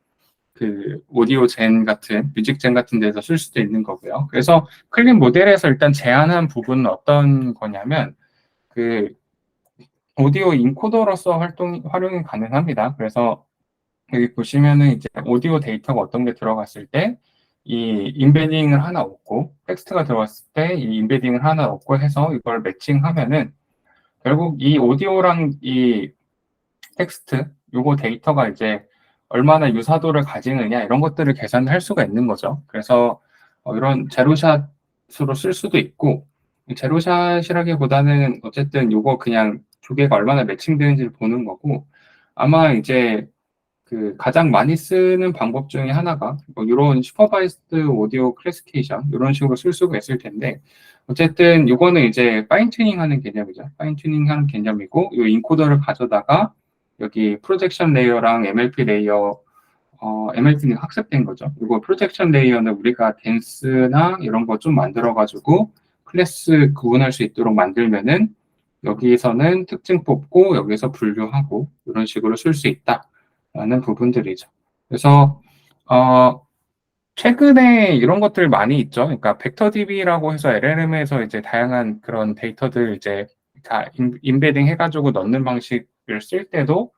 그 오디오 젠 같은 뮤직 젠 같은 데서 쓸 수도 있는 거고요. 그래서 클립 모델에서 일단 제한한 부분은 어떤 거냐면 그 오디오 인코더로서 활용이 가능합니다. 그래서 여기 보시면은 이제 오디오 데이터가 어떤 게 들어갔을 때 이 임베딩을 하나 얻고 텍스트가 들어갔을 때 이 임베딩을 하나 얻고 해서 이걸 매칭하면은 결국 이 오디오랑 이 텍스트 요거 데이터가 이제 얼마나 유사도를 가지느냐 이런 것들을 계산할 수가 있는 거죠. 그래서 이런 제로샷으로 쓸 수도 있고 제로샷이라기보다는 어쨌든 요거 그냥 두 개가 얼마나 매칭되는지를 보는 거고 아마 이제 그 가장 많이 쓰는 방법 중에 하나가 뭐 이런 슈퍼바이스드 오디오 클래시피케이션 이런 식으로 쓸 수가 있을 텐데 어쨌든 이거는 이제 파인 튜닝하는 개념이죠. 파인 튜닝하는 개념이고 이 인코더를 가져다가 여기 프로젝션 레이어랑 MLP 레이어 MLP는 학습된 거죠. 그리고 프로젝션 레이어는 우리가 댄스나 이런 거 좀 만들어 가지고 클래스 구분할 수 있도록 만들면은 여기서는 특징 뽑고 여기서 분류하고 이런 식으로 쓸 수 있다. 라는 부분들이죠. 그래서 최근에 이런 것들 많이 있죠. 그러니까 벡터DB라고 해서 LLM에서 이제 다양한 그런 데이터들 이제 다 인베딩 해가지고 넣는 방식을 쓸 때도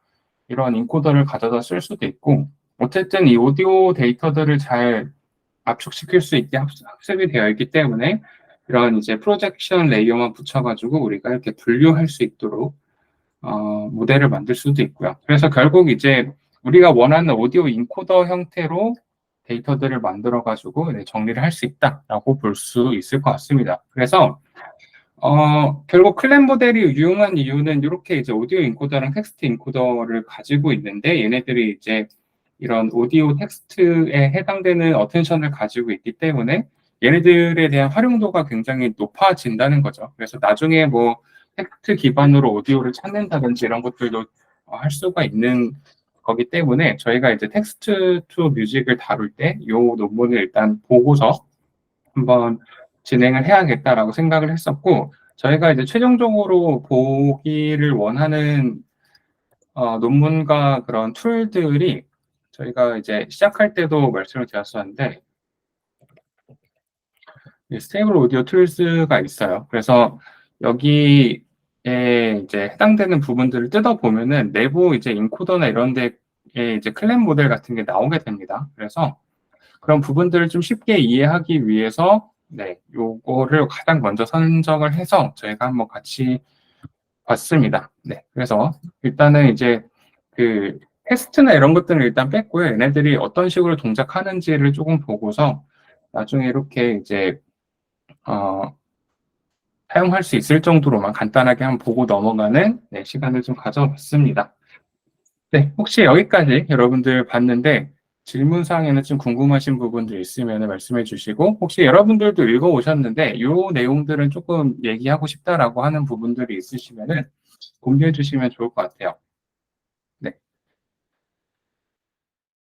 이런 인코더를 가져다 쓸 수도 있고 어쨌든 이 오디오 데이터들을 잘 압축시킬 수 있게 학습이 되어 있기 때문에 이런 이제 프로젝션 레이어만 붙여가지고 우리가 이렇게 분류할 수 있도록 모델을 만들 수도 있고요. 그래서 결국 이제 우리가 원하는 오디오 인코더 형태로 데이터들을 만들어가지고 정리를 할 수 있다라고 볼 수 있을 것 같습니다. 그래서 결국 클램 모델이 유용한 이유는 이렇게 이제 오디오 인코더랑 텍스트 인코더를 가지고 있는데 얘네들이 이제 이런 오디오 텍스트에 해당되는 어텐션을 가지고 있기 때문에 얘네들에 대한 활용도가 굉장히 높아진다는 거죠. 그래서 나중에 뭐 텍스트 기반으로 오디오를 찾는다든지 이런 것들도 할 수가 있는 거기 때문에 저희가 이제 텍스트 투 뮤직을 다룰 때 이 논문을 일단 보고서 한번 진행을 해야겠다라고 생각을 했었고, 저희가 이제 최종적으로 보기를 원하는 논문과 그런 툴들이 저희가 이제 시작할 때도 말씀을 드렸었는데, 스테이블 오디오 툴스가 있어요. 그래서 여기에 이제 해당되는 부분들을 뜯어보면은 내부 이제 인코더나 이런 데에 이제 클램 모델 같은 게 나오게 됩니다. 그래서 그런 부분들을 좀 쉽게 이해하기 위해서 네, 요거를 가장 먼저 선정을 해서 저희가 한번 같이 봤습니다. 네, 그래서 일단은 이제 그 테스트나 이런 것들은 일단 뺐고요. 얘네들이 어떤 식으로 동작하는지를 조금 보고서 나중에 이렇게 이제 사용할 수 있을 정도로만 간단하게 한번 보고 넘어가는 네, 시간을 좀 가져봤습니다. 네, 혹시 여기까지 여러분들 봤는데 질문사항에는 좀 궁금하신 부분들 있으면 말씀해 주시고, 혹시 여러분들도 읽어오셨는데 이 내용들은 조금 얘기하고 싶다라고 하는 부분들이 있으시면 공유해 주시면 좋을 것 같아요.